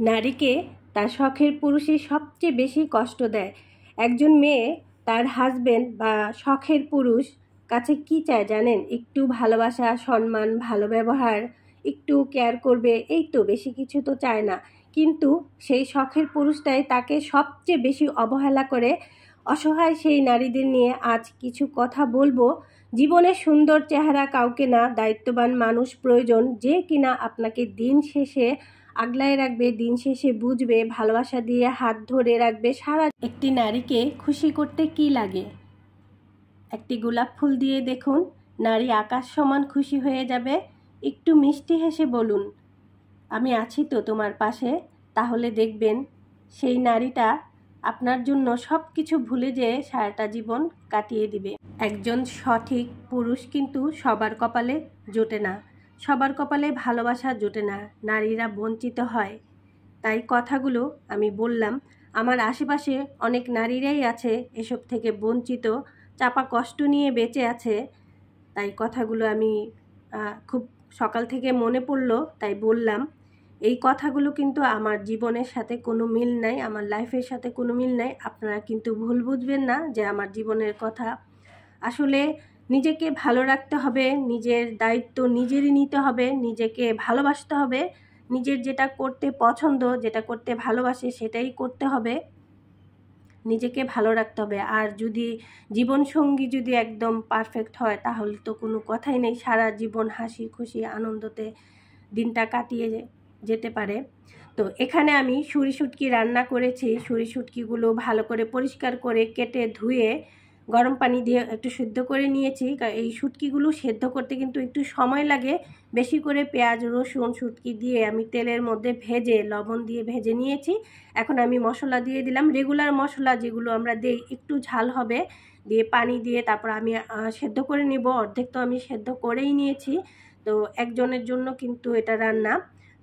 নারীকে তার শখের পুরুষই সবচেয়ে বেশি কষ্ট দেয়। একজন মেয়ে তার হাজবেন্ড বা শখের পুরুষ কাছে কি চায় জানেন? একটু ভালোবাসা, সম্মান, ভালো ব্যবহার, একটু কেয়ার করবে, এই তো, বেশি কিছু তো চায় না। কিন্তু সেই শখের পুরুষটাই তাকে সবচেয়ে বেশি অবহেলা করে। অসহায় সেই নারীদের নিয়ে আজ কিছু কথা বলবো। জীবনের সুন্দর চেহারা কাউকে না, দায়িত্ববান মানুষ প্রয়োজন, যে কিনা আপনাকে দিন শেষে আগলায় রাখবে, দিন শেষে বুঝবে, ভালোবাসা দিয়ে হাত ধরে রাখবে। সারা একটি নারীকে খুশি করতে কি লাগে? একটি গোলাপ ফুল দিয়ে দেখুন, নারী আকাশ সমান খুশি হয়ে যাবে। একটু মিষ্টি হেসে বলুন, আমি আছি তো তোমার পাশে, তাহলে দেখবেন সেই নারীটা আপনার জন্য সব কিছু ভুলে যেয়ে সারাটা জীবন কাটিয়ে দিবে। একজন সঠিক পুরুষ কিন্তু সবার কপালে জোটে না, সবার কপালে ভালোবাসা জোটে না, নারীরা বঞ্চিত হয়। তাই কথাগুলো আমি বললাম। আমার আশেপাশে অনেক নারীরাই আছে এসব থেকে বঞ্চিত, চাপা কষ্ট নিয়ে বেঁচে আছে। তাই কথাগুলো আমি খুব সকাল থেকে মনে পড়লো, তাই বললাম। এই কথাগুলো কিন্তু আমার জীবনের সাথে কোনো মিল নাই, আমার লাইফের সাথে কোনো মিল নাই। আপনারা কিন্তু ভুল বুঝবেন না যে আমার জীবনের কথা। আসলে নিজেকে ভালো রাখতে হবে, নিজের দায়িত্ব নিজেরই নিতে হবে, নিজেকে ভালোবাসতে হবে, নিজের যেটা করতে পছন্দ, যেটা করতে ভালোবাসে সেটাই করতে হবে, নিজেকে ভালো রাখতে হবে। আর যদি জীবনসঙ্গী যদি একদম পারফেক্ট হয় তাহলে তো কোনো কথাই নেই, সারা জীবন হাসি খুশি আনন্দতে দিনটা কাটিয়ে যেতে পারে। তো এখানে আমি সুরি শুটকি রান্না করেছি। সুরি শুটকিগুলো ভালো করে পরিষ্কার করে কেটে ধুয়ে গরম পানি দিয়ে একটু সিদ্ধ করে নিয়েছি। এই শুটকিগুলো সেদ্ধ করতে কিন্তু একটু সময় লাগে। বেশি করে পেঁয়াজ রসুন শুটকি দিয়ে আমি তেলের মধ্যে ভেজে, লবণ দিয়ে ভেজে নিয়েছি। এখন আমি মশলা দিয়ে দিলাম, রেগুলার মশলা যেগুলো আমরা দেই, একটু ঝাল হবে, দিয়ে পানি দিয়ে তারপর আমি সেদ্ধ করে নিব। অর্ধেক তো আমি সেদ্ধ করেই নিয়েছি, তো একজনের জন্য কিন্তু এটা রান্না।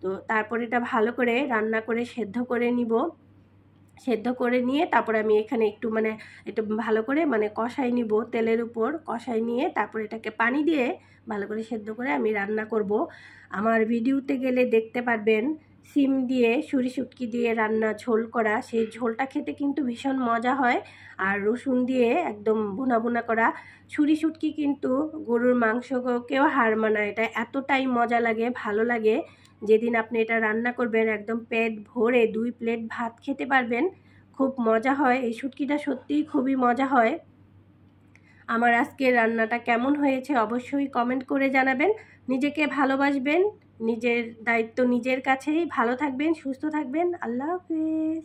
তো তারপর এটা ভালো করে রান্না করে সেদ্ধ করে নিব। সেদ্ধ করে নিয়ে তারপরে আমি এখানে একটু ভালো করে কষাই নিব, তেলের উপর কষাই নিয়ে তারপর এটাকে পানি দিয়ে ভালো করে সেদ্ধ করে আমি রান্না করব। আমার ভিডিওতে গেলে দেখতে পারবেন সিম দিয়ে সুরি শুটকি দিয়ে রান্না, ঝোল করা। সেই ঝোলটা খেতে কিন্তু ভীষণ মজা হয়। আর রসুন দিয়ে একদম ভুনা ভুনা করা সুরি শুটকি কিন্তু গরুর মাংসকেও হার মানায়। এটা এতটাই মজা লাগে, ভালো লাগে। যেদিন আপনি এটা রান্না করবেন একদম পেট ভরে 2 প্লেট ভাত খেতে পারবেন। খুব মজা হয়, এই শুটকিটা সত্যিই খুবই মজা হয়। আমার আজকের রান্নাটা কেমন হয়েছে অবশ্যই কমেন্ট করে জানাবেন। নিজেকে ভালোবাসবেন, নিজের দায়িত্ব নিজের কাছেই। ভালো থাকবেন, সুস্থ থাকবেন। আল্লাহ হাফেজ।